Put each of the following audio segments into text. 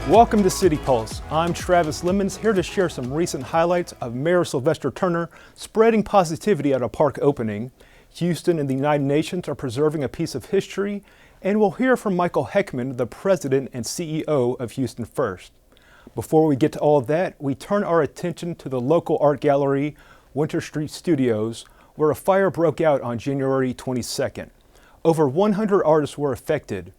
Welcome to City Pulse. I'm Travis Lemons, here to share some recent highlights of Mayor Sylvester Turner spreading positivity at a park opening. Houston and the United Nations are preserving a piece of history, and we'll hear from Michael Heckman, the president and CEO of Houston First. Before we get to all of that, we turn our attention to the local art gallery, Winter Street Studios, where a fire broke out on January 22nd. Over 100 artists were affected.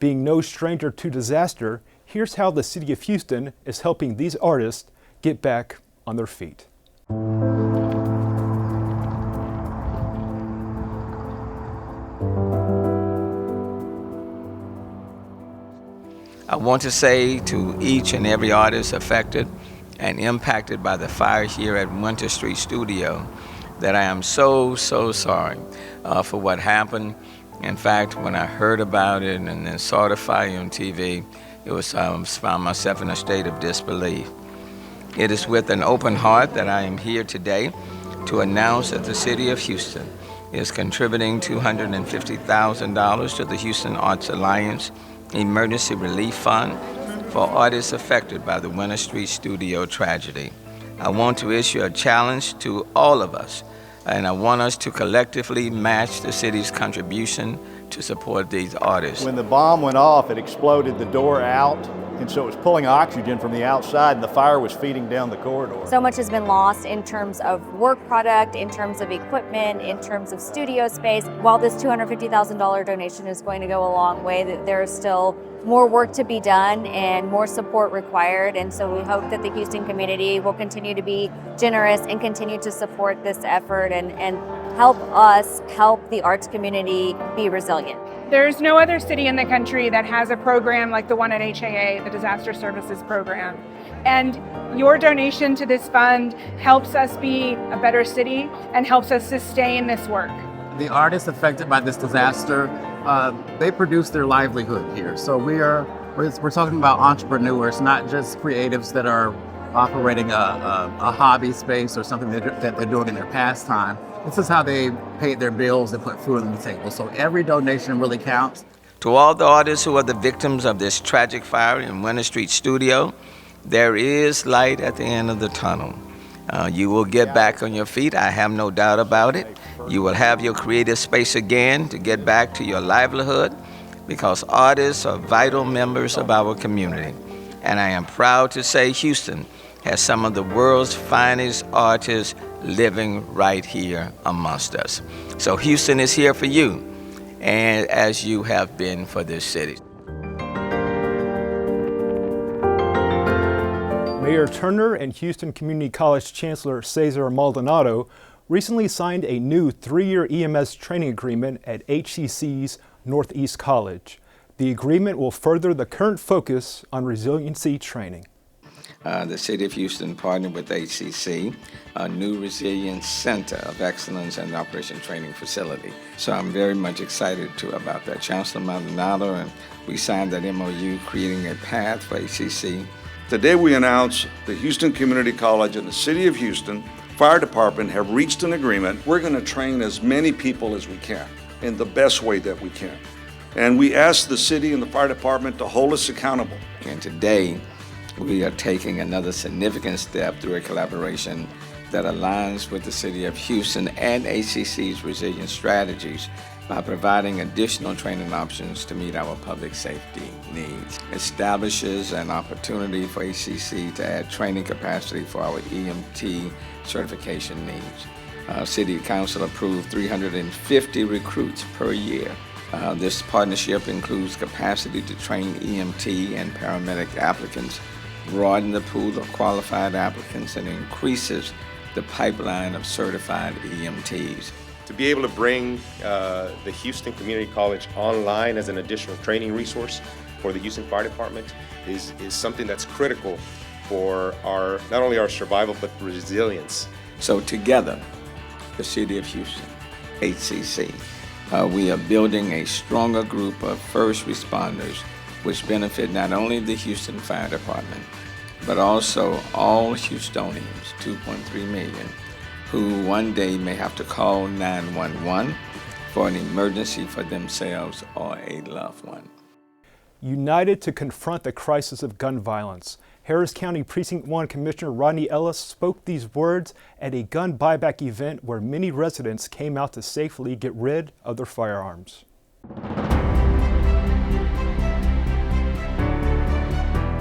Being no stranger to disaster, here's how the city of Houston is helping these artists get back on their feet. I want to say to each and every artist affected and impacted by the fire here at Winter Street Studio that I am so sorry for what happened. In fact, when I heard about it and then saw the fire on TV, found myself in a state of disbelief. It is with an open heart that I am here today to announce that the City of Houston is contributing $250,000 to the Houston Arts Alliance Emergency Relief Fund for artists affected by the Winter Street Studio tragedy. I want to issue a challenge to all of us, and I want us to collectively match the city's contribution to support these artists. When the bomb went off, it exploded the door out, and so it was pulling oxygen from the outside, and the fire was feeding down the corridor. So much has been lost in terms of work product, in terms of equipment, in terms of studio space. While this $250,000 donation is going to go a long way, that there is still more work to be done and more support required. And so we hope that the Houston community will continue to be generous and continue to support this effort and help us help the arts community be resilient. There's no other city in the country that has a program like the one at HAA, the Disaster Services Program. And your donation to this fund helps us be a better city and helps us sustain this work. The artists affected by this disaster, they produce their livelihood here. So we're talking about entrepreneurs, not just creatives that are operating a hobby space or something that they're doing in their pastime. This is how they paid their bills and put food on the table. So every donation really counts. To all the artists who are the victims of this tragic fire in Winter Street Studio, there is light at the end of the tunnel. You will get back on your feet, I have no doubt about it. You will have your creative space again to get back to your livelihood, because artists are vital members of our community. And I am proud to say Houston has some of the world's finest artists living right here amongst us. So Houston is here for you, and as you have been for this city. Mayor Turner and Houston Community College Chancellor Cesar Maldonado recently signed a new 3-year EMS training agreement at HCC's Northeast College. The agreement will further the current focus on resiliency training. The City of Houston partnered with HCC, a new Resilience Center of Excellence and Operation Training Facility. So I'm very much excited about that. Chancellor Maldonado, and we signed that MOU creating a path for HCC. Today we announce the Houston Community College and the City of Houston Fire Department have reached an agreement. We're going to train as many people as we can in the best way that we can. And we ask the city and the fire department to hold us accountable. And today, we are taking another significant step through a collaboration that aligns with the City of Houston and HCC's resilience strategies by providing additional training options to meet our public safety needs. Establishes an opportunity for HCC to add training capacity for our EMT certification needs. City Council approved 350 recruits per year. This partnership includes capacity to train EMT and paramedic applicants, broaden the pool of qualified applicants, and increases the pipeline of certified EMTs. To be able to bring the Houston Community College online as an additional training resource for the Houston Fire Department is something that's critical for not only our survival, but resilience. So together, the City of Houston, HCC, we are building a stronger group of first responders which benefit not only the Houston Fire Department, but also all Houstonians, 2.3 million, who one day may have to call 911 for an emergency for themselves or a loved one. United to confront the crisis of gun violence. Harris County Precinct 1 Commissioner Rodney Ellis spoke these words at a gun buyback event where many residents came out to safely get rid of their firearms.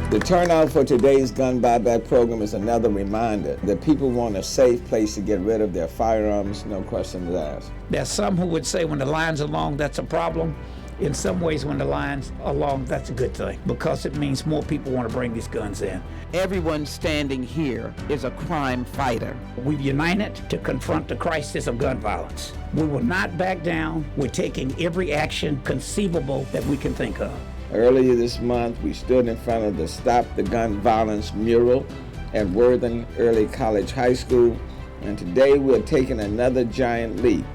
The turnout for today's gun buyback program is another reminder that people want a safe place to get rid of their firearms, no questions asked. There's some who would say when the lines are long, that's a problem. In some ways, when the lines are long, that's a good thing because it means more people want to bring these guns in. Everyone standing here is a crime fighter. We've united to confront the crisis of gun violence. We will not back down. We're taking every action conceivable that we can think of. Earlier this month, we stood in front of the Stop the Gun Violence mural at Worthing Early College High School, and today we're taking another giant leap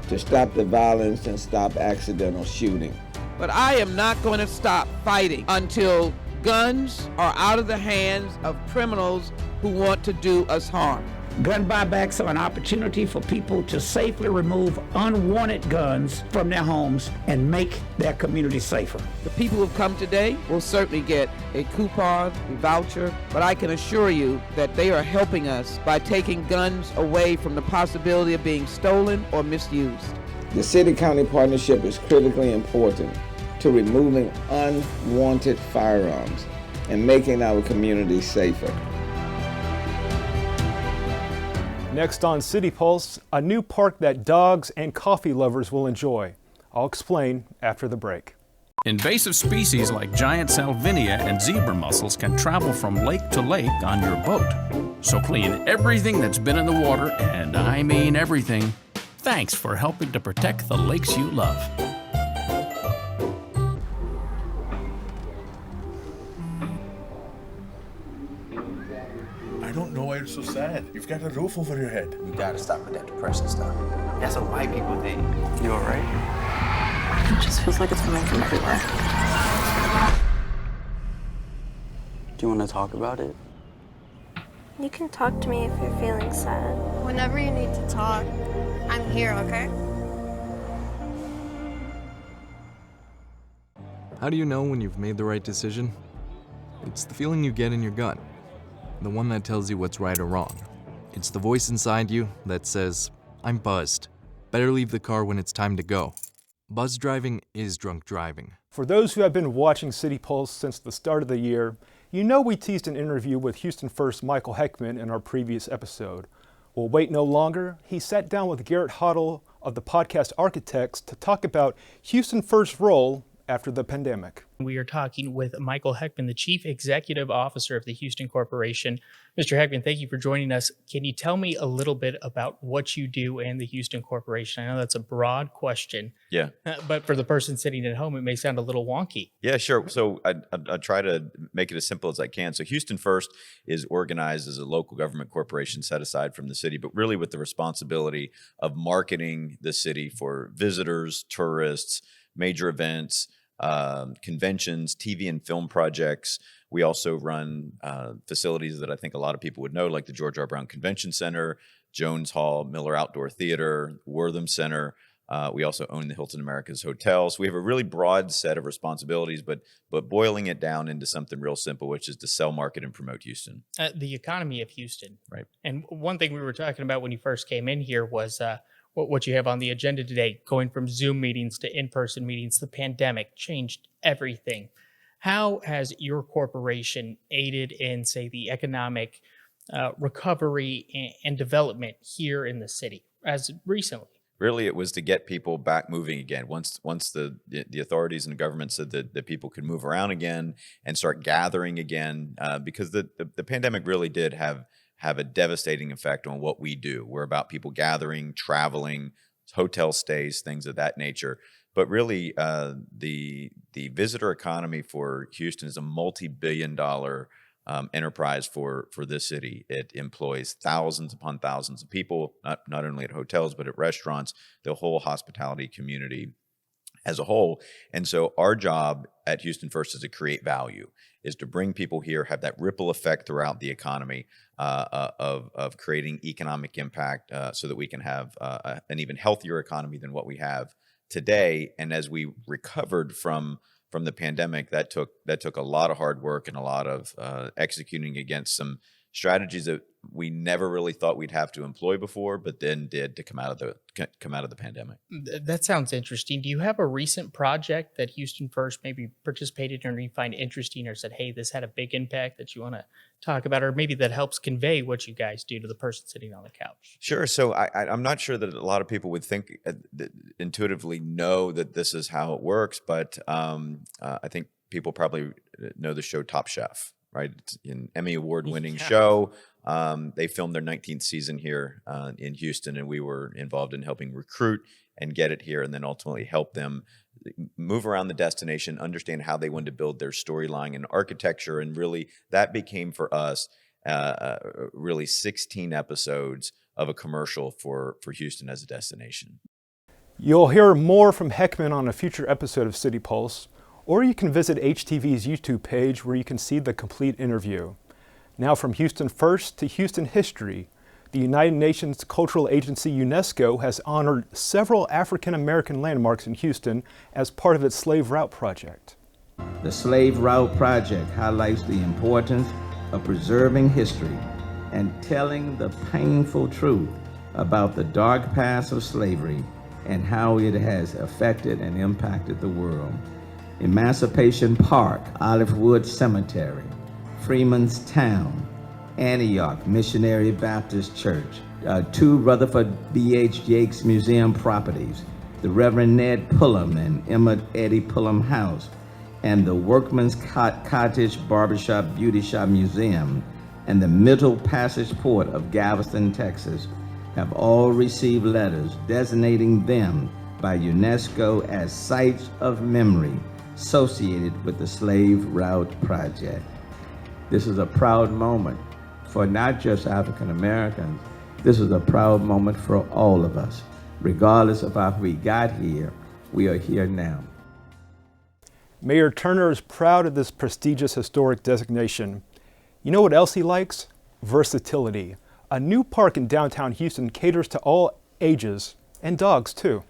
to stop the violence and stop accidental shooting. But I am not going to stop fighting until guns are out of the hands of criminals who want to do us harm. Gun buybacks are an opportunity for people to safely remove unwanted guns from their homes and make their community safer. The people who have come today will certainly get a coupon, a voucher, but I can assure you that they are helping us by taking guns away from the possibility of being stolen or misused. The city-county partnership is critically important to removing unwanted firearms and making our community safer. Next on City Pulse, a new park that dogs and coffee lovers will enjoy. I'll explain after the break. Invasive species like giant salvinia and zebra mussels can travel from lake to lake on your boat. So clean everything that's been in the water, and I mean everything. Thanks for helping to protect the lakes you love. I don't know why you're so sad. You've got a roof over your head. You gotta stop with that depression stuff. That's what white people think. You alright? It just feels like it's coming from everywhere. Do you want to talk about it? You can talk to me if you're feeling sad. Whenever you need to talk, I'm here, okay? How do you know when you've made the right decision? It's the feeling you get in your gut. The one that tells you what's right or wrong. It's the voice inside you that says, I'm buzzed. Better leave the car when it's time to go. Buzz driving is drunk driving. For those who have been watching City Pulse since the start of the year, you know we teased an interview with Houston First Michael Heckman in our previous episode. Well, wait no longer. He sat down with Garrett Hoddle of the Podcast Architects to talk about Houston First's role after the pandemic. We are talking with Michael Heckman, the Chief Executive Officer of the Houston Corporation. Mr. Heckman, thank you for joining us. Can you tell me a little bit about what you do and the Houston Corporation? I know that's a broad question. Yeah. But for the person sitting at home, it may sound a little wonky. Yeah, sure. So I try to make it as simple as I can. So Houston First is organized as a local government corporation set aside from the city, but really with the responsibility of marketing the city for visitors, tourists, major events, conventions, TV and film projects. We also run facilities that I think a lot of people would know, like the George R. Brown Convention Center, Jones Hall, Miller Outdoor Theater, Wortham Center. We also own the Hilton Americas Hotel. So we have a really broad set of responsibilities, but boiling it down into something real simple, which is to sell, market, and promote Houston. The economy of Houston. Right. And one thing we were talking about when you first came in here was what you have on the agenda today, going from Zoom meetings to in-person meetings. The pandemic changed everything. How has your corporation aided in, say, the economic recovery and development here in the city as recently? Really, it was to get people back moving again. Once the authorities and the government said that people could move around again and start gathering again, because the pandemic really did have a devastating effect on what we do. We're about people gathering, traveling, hotel stays, things of that nature. But really, the visitor economy for Houston is a multi-billion-dollar enterprise for this city. It employs thousands upon thousands of people, not only at hotels, but at restaurants, the whole hospitality community as a whole. And so our job at Houston First is to create value, is to bring people here, have that ripple effect throughout the economy of creating economic impact so that we can have an even healthier economy than what we have today. And as we recovered from from the pandemic, that took a lot of hard work and a lot of executing against some strategies that we never really thought we'd have to employ before, but then did to come out of the pandemic. That sounds interesting. Do you have a recent project that Houston First maybe participated in, or you find interesting, or said, hey, this had a big impact that you want to talk about, or maybe that helps convey what you guys do to the person sitting on the couch? Sure. So I'm not sure that a lot of people would think intuitively know that this is how it works, but I think people probably know the show Top Chef, right? It's an Emmy award-winning show. They filmed their 19th season here in Houston, and we were involved in helping recruit and get it here, and then ultimately help them move around the destination, understand how they wanted to build their storyline and architecture, and really that became for us really 16 episodes of a commercial for Houston as a destination. You'll hear more from Heckman on a future episode of City Pulse, or you can visit HTV's YouTube page where you can see the complete interview. Now from Houston First to Houston History, the United Nations Cultural Agency UNESCO has honored several African American landmarks in Houston as part of its Slave Route project. The Slave Route project highlights the importance of preserving history and telling the painful truth about the dark past of slavery and how it has affected and impacted the world. Emancipation Park, Olivewood Cemetery, Freeman's Town, Antioch Missionary Baptist Church, 2 Rutherford B.H. Yates Museum properties, the Reverend Ned Pullum and Emma Eddie Pullum House, and the Workman's Cottage Barbershop Beauty Shop Museum, and the Middle Passage Port of Galveston, Texas, have all received letters designating them by UNESCO as sites of memory associated with the Slave Route project. This is a proud moment for not just African Americans. This is a proud moment for all of us. Regardless of how we got here, we are here now. Mayor Turner is proud of this prestigious historic designation. You know what else he likes? Versatility. A new park in downtown Houston caters to all ages, and dogs too.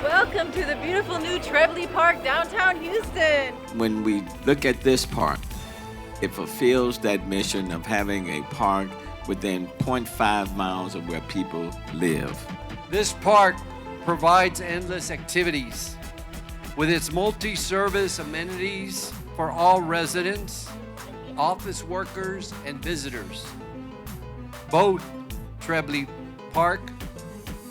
Welcome to the beautiful new Trebly Park, downtown Houston. When we look at this park, it fulfills that mission of having a park within 0.5 miles of where people live. This park provides endless activities with its multi-service amenities for all residents, office workers, and visitors. Both Trebly Park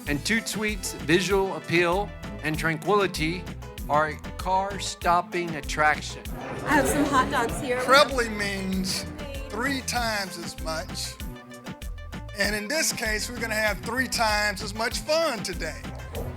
and Toot Suite's visual appeal and tranquility are a car-stopping attraction. I have some hot dogs here. Trebly means 3 times as much. And in this case, we're gonna have 3 times as much fun today.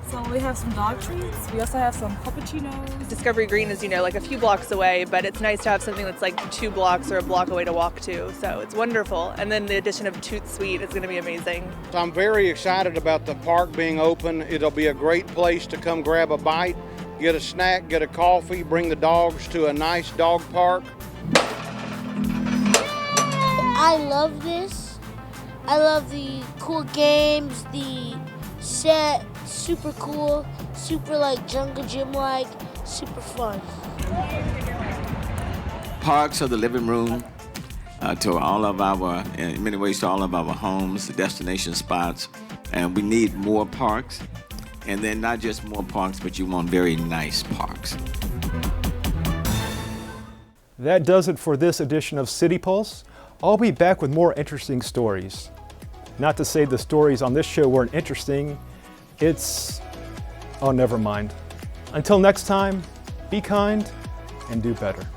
So we have some dog treats. We also have some puppuccinos. Discovery Green is, like a few blocks away, but it's nice to have something that's like 2 blocks or a block away to walk to. So it's wonderful. And then the addition of Toot Suite is going to be amazing. So I'm very excited about the park being open. It'll be a great place to come grab a bite, get a snack, get a coffee, bring the dogs to a nice dog park. I love this. I love the cool games, the set, super cool, super like jungle gym-like, super fun. Parks are the living room to all of our, in many ways, to all of our homes, destination spots, and we need more parks. And then not just more parks, but you want very nice parks. That does it for this edition of City Pulse. I'll be back with more interesting stories. Not to say the stories on this show weren't interesting. Oh, never mind. Until next time, be kind and do better.